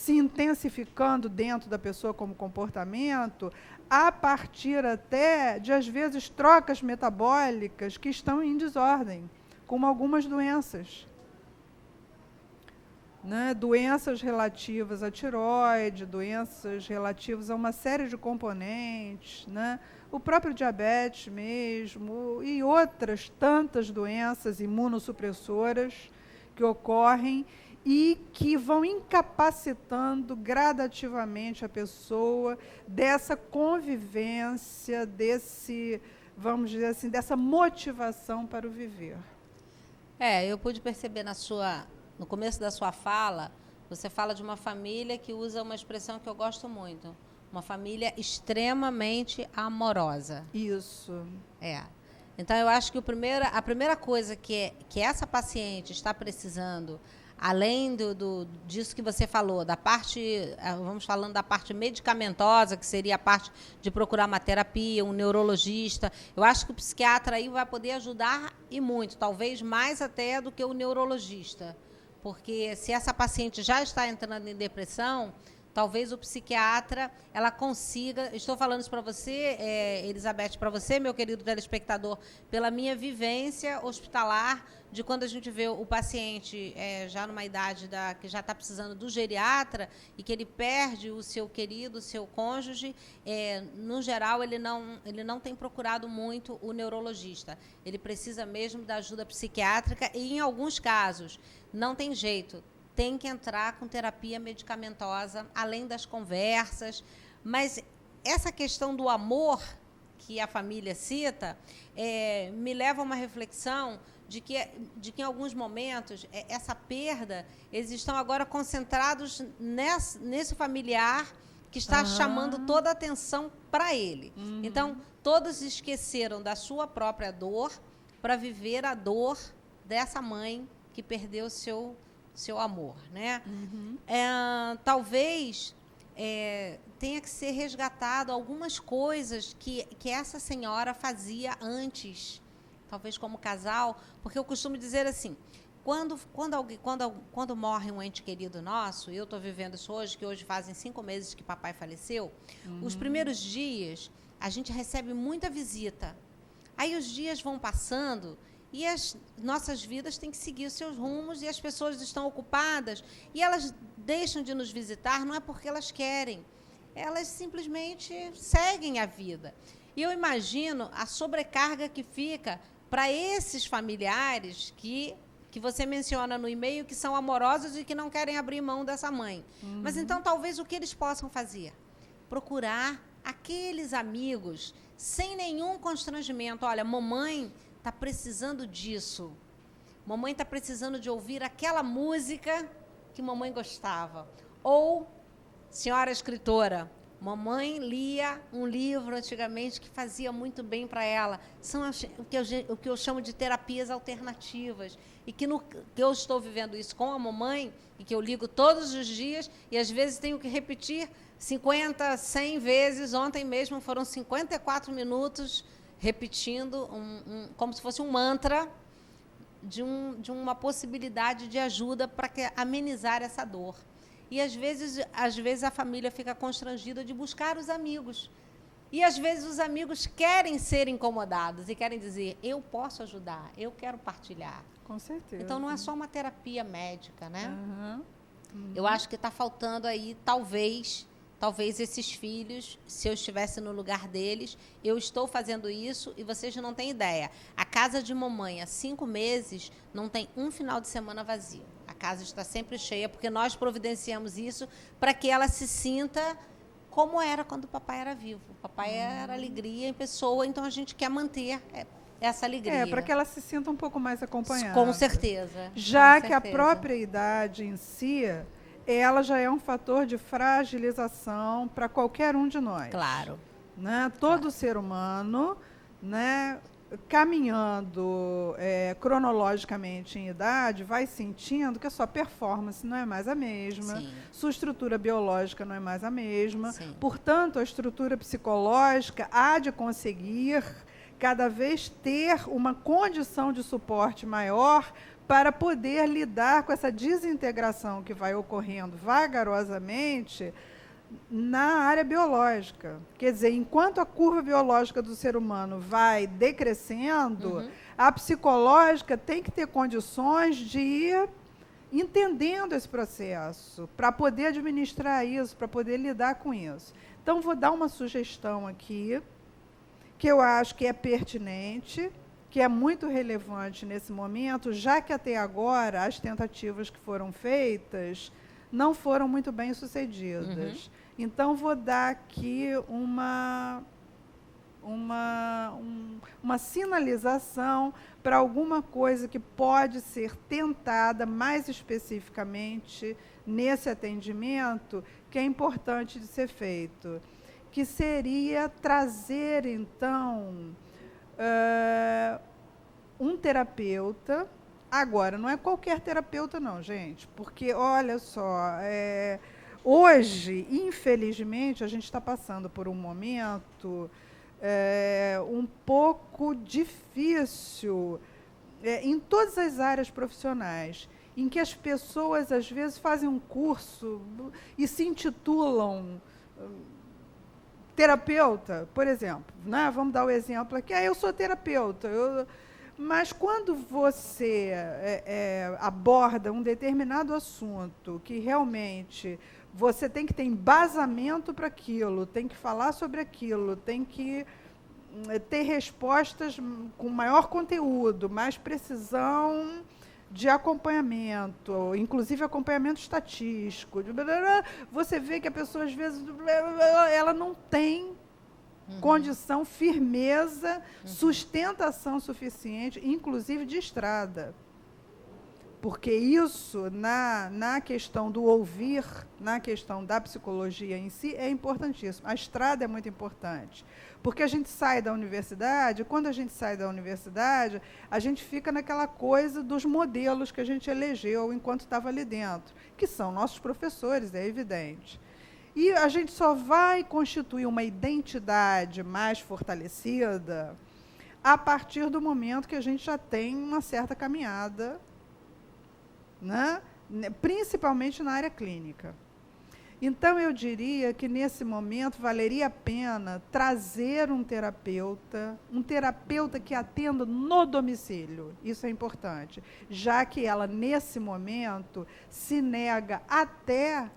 intensificando dentro da pessoa como comportamento, a partir até de, às vezes, trocas metabólicas que estão em desordem, como algumas doenças. Né? Doenças relativas à tireoide, doenças relativas a uma série de componentes, né? O próprio diabetes mesmo, e outras tantas doenças imunossupressoras que ocorrem e que vão incapacitando gradativamente a pessoa dessa convivência, vamos dizer assim, dessa motivação para o viver. Eu pude perceber no começo da sua fala, você fala de uma família que usa uma expressão que eu gosto muito, uma família extremamente amorosa. Isso. Então, eu acho que a primeira coisa que essa paciente está precisando, além disso que você falou, da parte, vamos falando da parte medicamentosa, que seria a parte de procurar uma terapia, um neurologista, eu acho que o psiquiatra aí vai poder ajudar e muito, talvez mais até do que o neurologista, porque se essa paciente já está entrando em depressão, talvez o psiquiatra, ela consiga, estou falando isso para você, Elizabeth, para você, meu querido telespectador, pela minha vivência hospitalar, de quando a gente vê o paciente já numa idade que já está precisando do geriatra e que ele perde o seu querido, o seu cônjuge, no geral, ele não tem procurado muito o neurologista. Ele precisa mesmo da ajuda psiquiátrica e, em alguns casos, não tem jeito. Tem que entrar com terapia medicamentosa, além das conversas. Mas essa questão do amor que a família cita me leva a uma reflexão de que em alguns momentos essa perda, eles estão agora concentrados nesse familiar que está chamando toda a atenção para ele. Então, todos esqueceram da sua própria dor para viver a dor dessa mãe que perdeu seu amor, né? Talvez tenha que ser resgatado algumas coisas que essa senhora fazia antes, talvez como casal, porque eu costumo dizer assim, quando morre um ente querido nosso, eu estou vivendo isso hoje, que hoje fazem 5 meses que papai faleceu, os primeiros dias a gente recebe muita visita, aí os dias vão passando e as nossas vidas têm que seguir os seus rumos e as pessoas estão ocupadas e elas deixam de nos visitar, não é porque elas querem, elas simplesmente seguem a vida. E eu imagino a sobrecarga que fica para esses familiares que você menciona no e-mail, que são amorosos e que não querem abrir mão dessa mãe. Mas então, talvez o que eles possam fazer? Procurar aqueles amigos sem nenhum constrangimento. Olha, mamãe está precisando disso. Mamãe está precisando de ouvir aquela música que mamãe gostava. Ou, senhora escritora, mamãe lia um livro antigamente que fazia muito bem para ela. São o que eu chamo de terapias alternativas. E que eu estou vivendo isso com a mamãe, e que eu ligo todos os dias, e às vezes tenho que repetir 50, 100 vezes. Ontem mesmo foram 54 minutos repetindo como se fosse um mantra de uma possibilidade de ajuda para amenizar essa dor. E, às vezes, a família fica constrangida de buscar os amigos. E, às vezes, os amigos querem ser incomodados e querem dizer, eu posso ajudar, eu quero partilhar. Com certeza. Então, não é só uma terapia médica, né? Uhum. Eu acho que está faltando aí, talvez esses filhos, se eu estivesse no lugar deles, eu estou fazendo isso e vocês não têm ideia. A casa de mamãe, há 5 meses, não tem um final de semana vazio. A casa está sempre cheia, porque nós providenciamos isso para que ela se sinta como era quando o papai era vivo. O papai era alegria em pessoa, então a gente quer manter essa alegria. Para que ela se sinta um pouco mais acompanhada. Com certeza. Já com que certeza. a própria idade em si, ela já é um fator de fragilização para qualquer um de nós. Claro. Né? Todo ser humano, né, caminhando cronologicamente em idade, vai sentindo que a sua performance não é mais a mesma, Sim. sua estrutura biológica não é mais a mesma, Sim. portanto, a estrutura psicológica há de conseguir cada vez ter uma condição de suporte maior para poder lidar com essa desintegração que vai ocorrendo vagarosamente na área biológica. Quer dizer, enquanto a curva biológica do ser humano vai decrescendo, a psicológica tem que ter condições de ir entendendo esse processo, para poder administrar isso, para poder lidar com isso. Então, vou dar uma sugestão aqui, que eu acho que é pertinente, que é muito relevante nesse momento, já que até agora as tentativas que foram feitas não foram muito bem sucedidas. Então, vou dar aqui uma sinalização para alguma coisa que pode ser tentada mais especificamente nesse atendimento, que é importante de ser feito, que seria trazer, então, um terapeuta. Agora, não é qualquer terapeuta não, gente, porque, olha só, hoje, infelizmente, a gente está passando por um momento um pouco difícil em todas as áreas profissionais, em que as pessoas, às vezes, fazem um curso e se intitulam terapeuta, por exemplo, né? Vamos dar o exemplo aqui, eu sou terapeuta, mas quando você aborda um determinado assunto que realmente você tem que ter embasamento para aquilo, tem que falar sobre aquilo, tem que ter respostas com maior conteúdo, mais precisão de acompanhamento, inclusive acompanhamento estatístico. Você vê que a pessoa, às vezes, ela não tem condição, firmeza, sustentação suficiente, inclusive de estrada. Porque isso, na questão do ouvir, na questão da psicologia em si, é importantíssimo. A estrada é muito importante. Porque a gente sai da universidade, quando a gente sai da universidade, a gente fica naquela coisa dos modelos que a gente elegeu enquanto estava ali dentro, que são nossos professores, é evidente. E a gente só vai constituir uma identidade mais fortalecida a partir do momento que a gente já tem uma certa caminhada, né? Principalmente na área clínica. Então, eu diria que, nesse momento, valeria a pena trazer um terapeuta que atenda no domicílio. Isso é importante, já que ela, nesse momento, se nega até,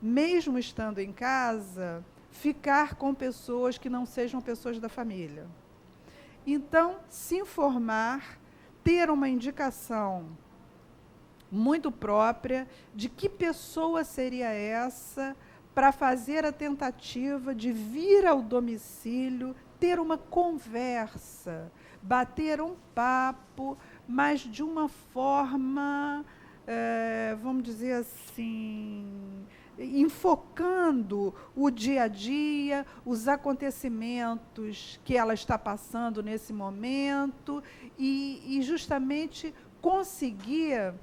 mesmo estando em casa, ficar com pessoas que não sejam pessoas da família. Então, se informar, ter uma indicação muito própria de que pessoa seria essa para fazer a tentativa de vir ao domicílio, ter uma conversa, bater um papo, mas de uma forma, vamos dizer assim, enfocando o dia a dia, os acontecimentos que ela está passando nesse momento e justamente conseguir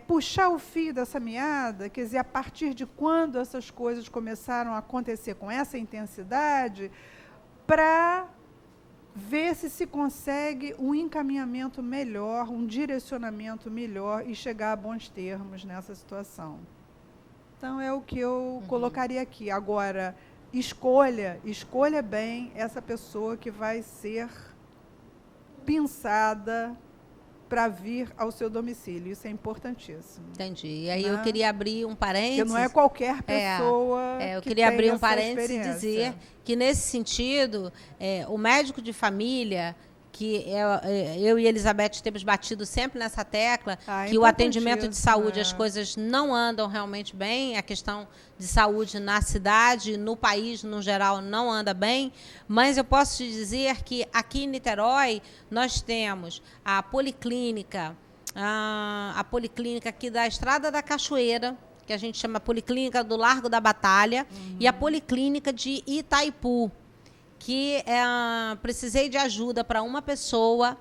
puxar o fio dessa meada, quer dizer, a partir de quando essas coisas começaram a acontecer com essa intensidade, para ver se consegue um encaminhamento melhor, um direcionamento melhor e chegar a bons termos nessa situação. Então, é o que eu colocaria aqui. Agora, escolha bem essa pessoa que vai ser pensada para vir ao seu domicílio. Isso é importantíssimo. Entendi. E aí eu queria abrir um parênteses. Porque não é qualquer pessoa eu que queria tem abrir um essa parênteses e experiência. dizer que, nesse sentido, o médico de família, que eu e Elizabeth temos batido sempre nessa tecla, que o atendimento de saúde, as coisas não andam realmente bem, a questão de saúde na cidade, no país, no geral, não anda bem, mas eu posso te dizer que aqui em Niterói nós temos a policlínica aqui da Estrada da Cachoeira, que a gente chama Policlínica do Largo da Batalha, e a Policlínica de Itaipu, que precisei de ajuda para uma pessoa,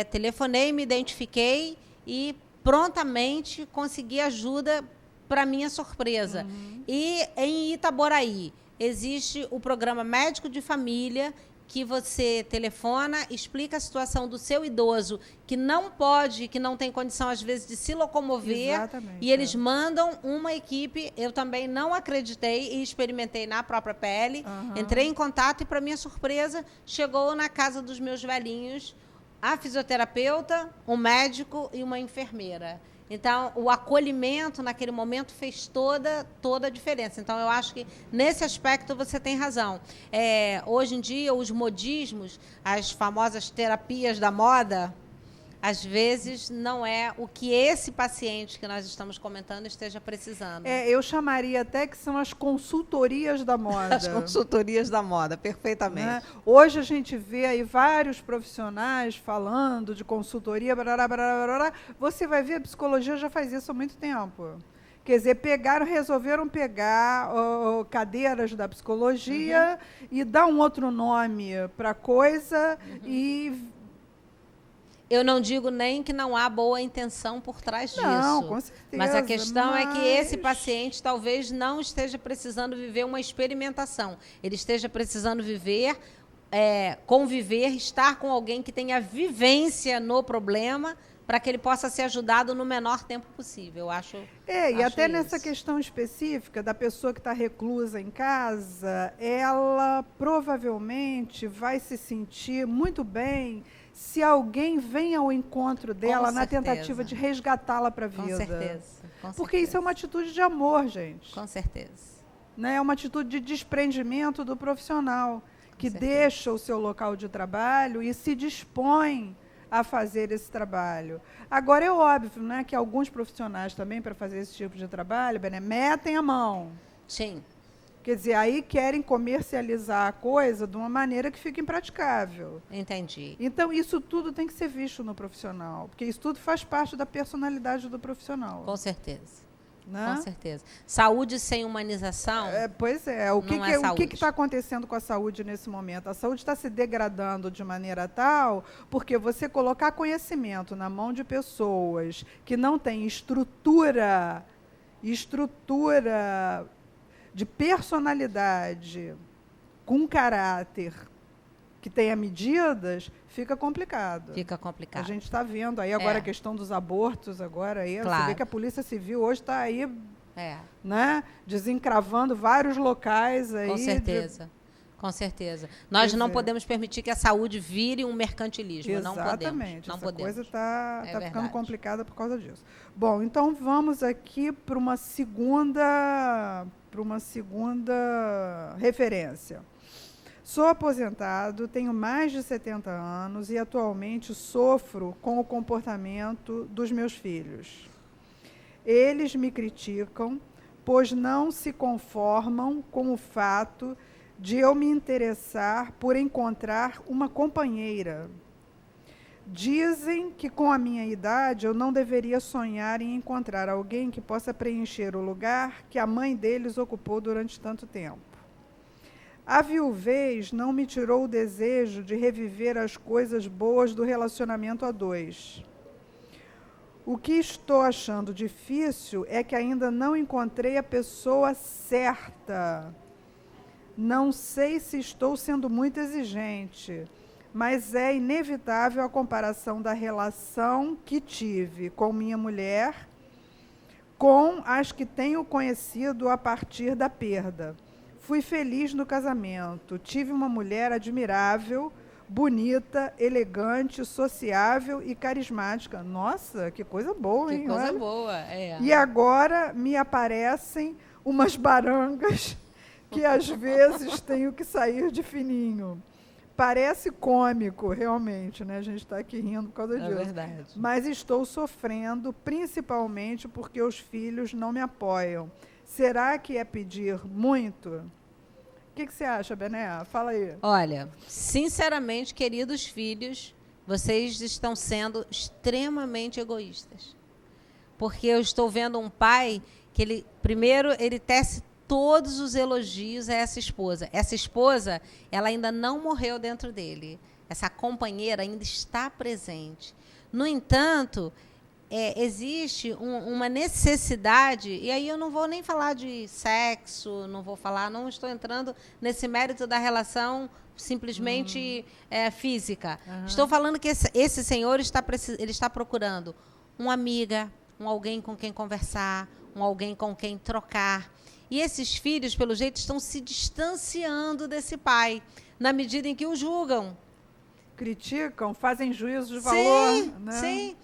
telefonei, me identifiquei e prontamente consegui ajuda, para minha surpresa. E em Itaboraí existe o programa Médico de Família, que você telefona, explica a situação do seu idoso, que não pode, que não tem condição, às vezes, de se locomover. Exatamente, e eles mandam uma equipe. Eu também não acreditei e experimentei na própria pele. Entrei em contato e, para minha surpresa, chegou na casa dos meus velhinhos a fisioterapeuta, um médico e uma enfermeira. Então, o acolhimento naquele momento fez toda a diferença. Então, eu acho que, nesse aspecto, você tem razão. Hoje em dia, os modismos, as famosas terapias da moda, às vezes, não é o que esse paciente que nós estamos comentando esteja precisando. Eu chamaria até que são as consultorias da moda. As consultorias da moda, perfeitamente. Né? Hoje a gente vê aí vários profissionais falando de consultoria, barará, barará, barará. Você vai ver, a psicologia já faz isso há muito tempo. Quer dizer, resolveram pegar cadeiras da psicologia e dar um outro nome para a coisa e... Eu não digo nem que não há boa intenção por trás disso. Não, com certeza. Mas a questão é que esse paciente talvez não esteja precisando viver uma experimentação. Ele esteja precisando viver, conviver, estar com alguém que tenha vivência no problema, para que ele possa ser ajudado no menor tempo possível. E até nessa questão específica da pessoa que está reclusa em casa, ela provavelmente vai se sentir muito bem se alguém vem ao encontro dela na tentativa de resgatá-la para a vida. Com certeza. Porque isso é uma atitude de amor, gente. Com certeza. Né? É uma atitude de desprendimento do profissional, que deixa o seu local de trabalho e se dispõe a fazer esse trabalho. Agora, é óbvio, né, que alguns profissionais também, para fazer esse tipo de trabalho, metem a mão. Sim. Quer dizer, aí querem comercializar a coisa de uma maneira que fica impraticável. Entendi. Então, isso tudo tem que ser visto no profissional, porque isso tudo faz parte da personalidade do profissional. Com certeza. Né? Com certeza. Saúde sem humanização. Pois é. O que está acontecendo com a saúde nesse momento? A saúde está se degradando de maneira tal, porque você colocar conhecimento na mão de pessoas que não têm estrutura de personalidade, com caráter, que tenha medidas, fica complicado. Fica complicado. A gente está vendo aí agora a questão dos abortos, agora aí, claro. Você vê que a Polícia Civil hoje está aí, né, desencravando vários locais aí. Com certeza. Com certeza. Nós não podemos permitir que a saúde vire um mercantilismo. Exatamente. Não podemos. Essa coisa está ficando complicada por causa disso. Bom, então vamos aqui para uma segunda referência. Sou aposentado, tenho mais de 70 anos e atualmente sofro com o comportamento dos meus filhos. Eles me criticam, pois não se conformam com o fato de eu me interessar por encontrar uma companheira. Dizem que com a minha idade eu não deveria sonhar em encontrar alguém que possa preencher o lugar que a mãe deles ocupou durante tanto tempo. A viuvez não me tirou o desejo de reviver as coisas boas do relacionamento a dois. O que estou achando difícil é que ainda não encontrei a pessoa certa. Não sei se estou sendo muito exigente, mas é inevitável a comparação da relação que tive com minha mulher com as que tenho conhecido a partir da perda. Fui feliz no casamento, tive uma mulher admirável, bonita, elegante, sociável e carismática. Nossa, que coisa boa, hein? Que coisa Olha. boa, é. E agora me aparecem umas barangas que às vezes tenho que sair de fininho. Parece cômico, realmente, né? A gente está aqui rindo por causa disso. É verdade. Mas estou sofrendo, principalmente porque os filhos não me apoiam. Será que é pedir muito? O que você acha, Bené? Fala aí. Olha, sinceramente, queridos filhos, vocês estão sendo extremamente egoístas. Porque eu estou vendo um pai que ele tece todos os elogios a essa esposa. Essa esposa, ela ainda não morreu dentro dele. Essa companheira ainda está presente. No entanto, existe uma necessidade, e aí eu não vou nem falar de sexo, não estou entrando nesse mérito da relação simplesmente física. Estou falando que esse senhor ele está procurando uma amiga, alguém com quem conversar, alguém com quem trocar. E esses filhos, pelo jeito, estão se distanciando desse pai, na medida em que o julgam. Criticam, fazem juízo de valor. Sim, né? sim.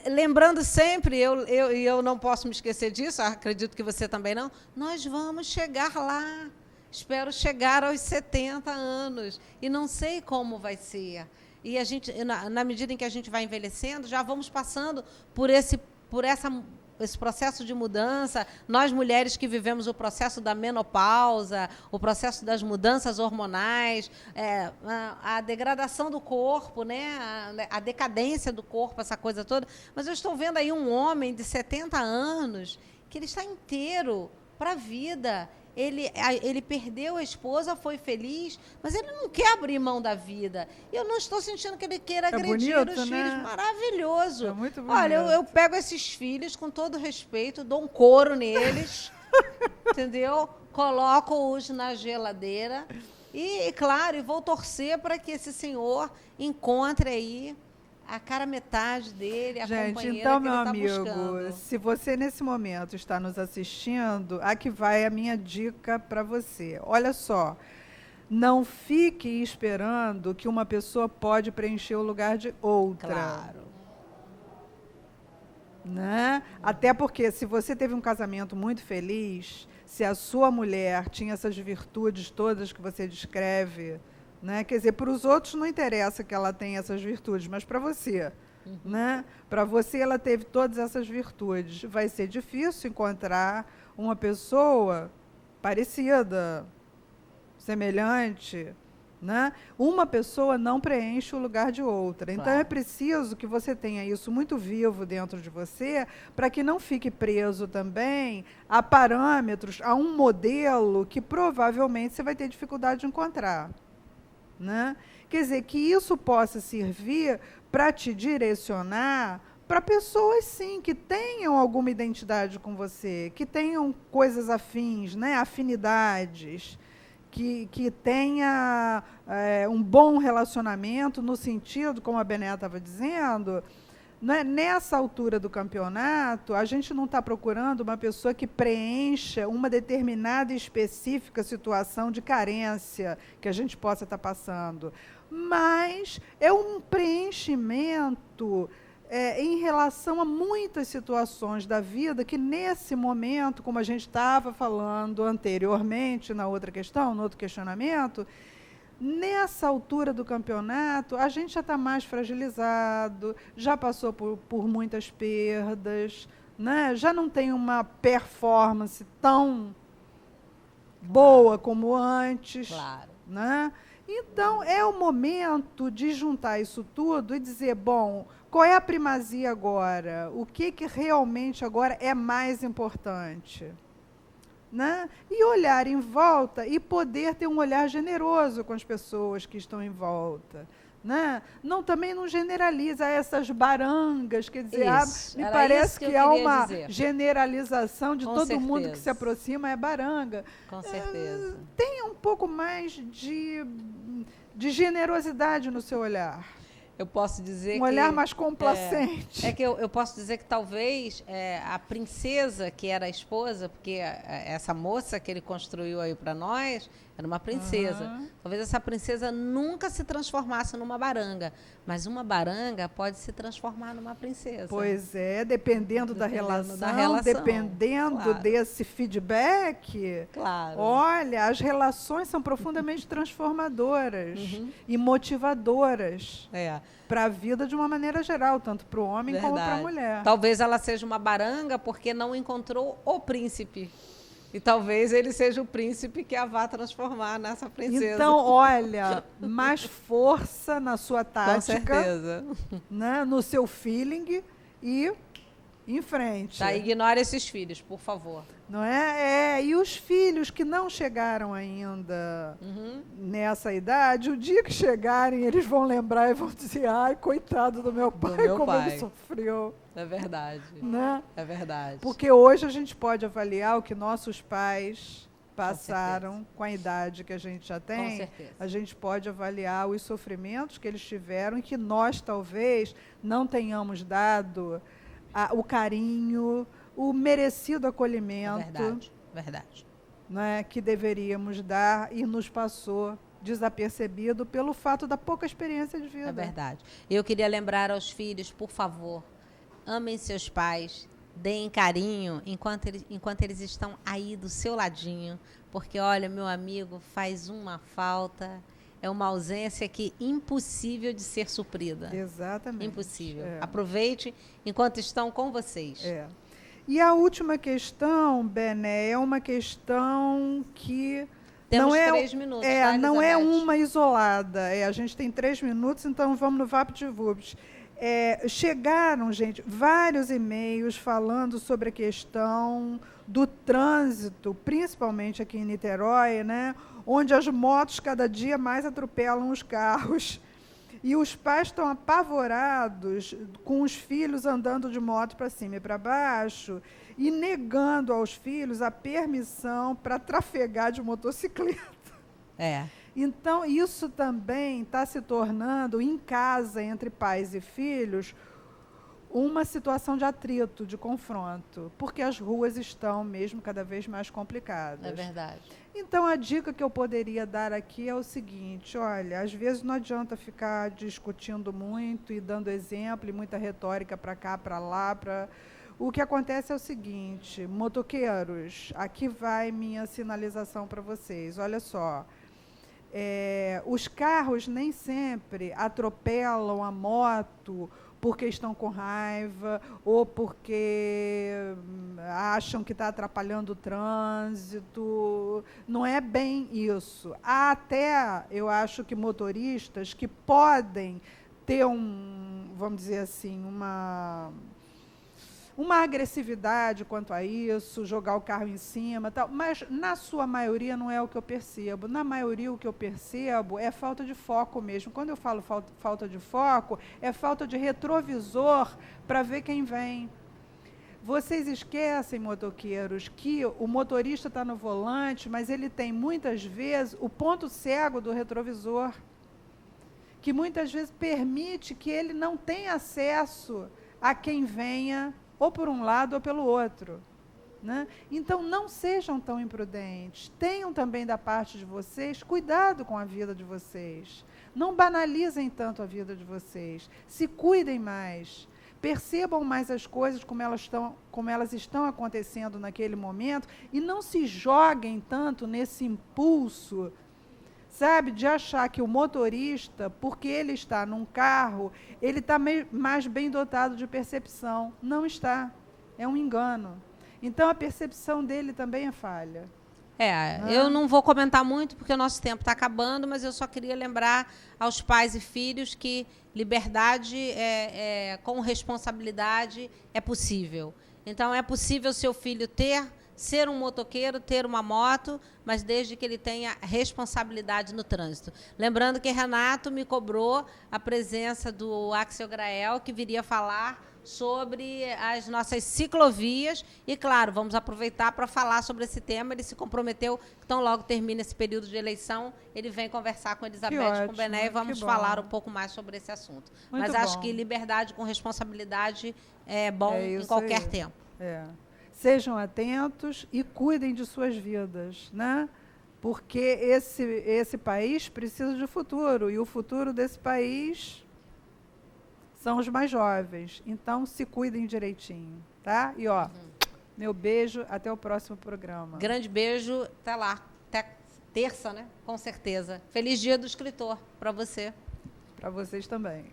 Lembrando sempre, eu não posso me esquecer disso, acredito que você também não, nós vamos chegar lá. Espero chegar aos 70 anos. E não sei como vai ser. E a gente, na medida em que a gente vai envelhecendo, já vamos passando por esse processo de mudança. Nós, mulheres que vivemos o processo da menopausa, o processo das mudanças hormonais, a degradação do corpo, né? A decadência do corpo, essa coisa toda. Mas eu estou vendo aí um homem de 70 anos que ele está inteiro para a vida. Ele perdeu a esposa, foi feliz, mas ele não quer abrir mão da vida. Eu não estou sentindo que ele queira agredir bonito, os né? filhos. Maravilhoso. É muito bonito. Olha, eu pego esses filhos com todo respeito, dou um couro neles, entendeu? Coloco-os na geladeira e, claro, vou torcer para que esse senhor encontre aí a cara metade dele, a Gente, companheira então, que meu ele está amigo, buscando. se você nesse momento está nos assistindo, aqui vai a minha dica para você. Olha só, não fique esperando que uma pessoa pode preencher o lugar de outra. Claro. Né? Até porque, se você teve um casamento muito feliz, se a sua mulher tinha essas virtudes todas que você descreve, né? Quer dizer, para os outros não interessa que ela tenha essas virtudes, mas para você, né? Para você ela teve todas essas virtudes. Vai ser difícil encontrar uma pessoa parecida, semelhante, né? Uma pessoa não preenche o lugar de outra. Então, Claro. é preciso que você tenha isso muito vivo dentro de você, para que não fique preso também a parâmetros, a um modelo que provavelmente você vai ter dificuldade de encontrar. Né? Quer dizer, que isso possa servir para te direcionar para pessoas, sim, que tenham alguma identidade com você, que tenham coisas afins, né? Afinidades, que tenha um bom relacionamento, no sentido, como a Bené estava dizendo, né? Nessa altura do campeonato, a gente não está procurando uma pessoa que preencha uma determinada e específica situação de carência que a gente possa estar passando, mas é um preenchimento em relação a muitas situações da vida que, nesse momento, como a gente estava falando anteriormente na outra questão, no outro questionamento, nessa altura do campeonato, a gente já está mais fragilizado, já passou por muitas perdas, né? Já não tem uma performance tão boa como antes. Claro. Né? Então, é o momento de juntar isso tudo e dizer, bom, qual é a primazia agora? O que realmente agora é mais importante? Né? E olhar em volta e poder ter um olhar generoso com as pessoas que estão em volta. Né? Não, também não generaliza essas barangas, quer dizer, Isso, me era parece isso que eu que há queria uma dizer. generalização de Com todo mundo que certeza. se aproxima é baranga. Com certeza. Tenha um pouco mais de generosidade no seu olhar. Eu posso dizer Um que... olhar mais complacente. É que eu posso dizer que talvez a princesa, que era a esposa, porque essa moça que ele construiu aí para nós, era uma princesa. Talvez essa princesa nunca se transformasse numa baranga, mas uma baranga pode se transformar numa princesa. Pois é, dependendo da relação, dependendo claro. desse feedback. Claro. Olha, as relações são profundamente transformadoras e motivadoras para a vida de uma maneira geral, tanto para o homem como para a mulher. Talvez ela seja uma baranga porque não encontrou o príncipe. E talvez ele seja o príncipe que a vá transformar nessa princesa. Então, olha, mais força na sua tática, com certeza, né, no seu feeling e em frente. Tá, ignore esses filhos, por favor. Não é? E os filhos que não chegaram ainda nessa idade, o dia que chegarem, eles vão lembrar e vão dizer, ai, coitado do meu pai, como ele sofreu. É verdade. Né? É verdade. Porque hoje a gente pode avaliar o que nossos pais passaram com a idade que a gente já tem. Com certeza. A gente pode avaliar os sofrimentos que eles tiveram e que nós, talvez, não tenhamos dado o carinho, o merecido acolhimento. Verdade, verdade. Né, que deveríamos dar e nos passou desapercebido pelo fato da pouca experiência de vida. É verdade. Eu queria lembrar aos filhos, por favor, amem seus pais, deem carinho enquanto eles estão aí do seu ladinho, porque, olha, meu amigo, faz uma falta, é uma ausência que é impossível de ser suprida. Exatamente. Impossível. Aproveite enquanto estão com vocês. E a última questão, Bené, é uma questão que Temos não é 3 minutos, não é Elizabeth? uma isolada. A gente tem 3 minutos, então vamos no VaptVupt. Chegaram, gente, vários e-mails falando sobre a questão do trânsito, principalmente aqui em Niterói, né, onde as motos cada dia mais atropelam os carros. E os pais estão apavorados com os filhos andando de moto para cima e para baixo e negando aos filhos a permissão para trafegar de motocicleta. Então, isso também está se tornando, em casa, entre pais e filhos, uma situação de atrito, de confronto, porque as ruas estão mesmo cada vez mais complicadas. É verdade. Então, a dica que eu poderia dar aqui é o seguinte, olha, às vezes não adianta ficar discutindo muito e dando exemplo e muita retórica para cá, para lá, O que acontece é o seguinte, motoqueiros, aqui vai minha sinalização para vocês, olha só. Os carros nem sempre atropelam a moto porque estão com raiva ou porque acham que está atrapalhando o trânsito. Não é bem isso. Há até, eu acho que motoristas que podem ter vamos dizer assim, uma agressividade quanto a isso, jogar o carro em cima, tal, mas na sua maioria não é o que eu percebo. Na maioria o que eu percebo é falta de foco mesmo. Quando eu falo falta de foco, é falta de retrovisor para ver quem vem. Vocês esquecem, motoqueiros, que o motorista está no volante, mas ele tem muitas vezes o ponto cego do retrovisor, que muitas vezes permite que ele não tenha acesso a quem venha ou por um lado ou pelo outro. Né? Então, não sejam tão imprudentes. Tenham também da parte de vocês cuidado com a vida de vocês. Não banalizem tanto a vida de vocês. Se cuidem mais. Percebam mais as coisas como elas estão acontecendo naquele momento e não se joguem tanto nesse impulso, sabe, de achar que o motorista, porque ele está num carro, ele está mais bem dotado de percepção. Não está. É um engano. Então, a percepção dele também é falha. Eu não vou comentar muito, porque o nosso tempo está acabando, mas eu só queria lembrar aos pais e filhos que liberdade com responsabilidade é possível. Então, é possível seu filho ter ser um motoqueiro, ter uma moto, mas desde que ele tenha responsabilidade no trânsito. Lembrando que Renato me cobrou a presença do Axel Grael, que viria falar sobre as nossas ciclovias e, claro, vamos aproveitar para falar sobre esse tema. Ele se comprometeu que tão logo termina esse período de eleição, ele vem conversar com a Elizabeth e com o Bené e vamos falar um pouco mais sobre esse assunto. Mas acho que liberdade com responsabilidade é bom em qualquer tempo. Sejam atentos e cuidem de suas vidas, né? Porque esse país precisa de futuro e o futuro desse país são os mais jovens. Então, se cuidem direitinho, tá? E, meu beijo, até o próximo programa. Grande beijo, até lá. Até terça, né? Com certeza. Feliz Dia do Escritor para você. Para vocês também.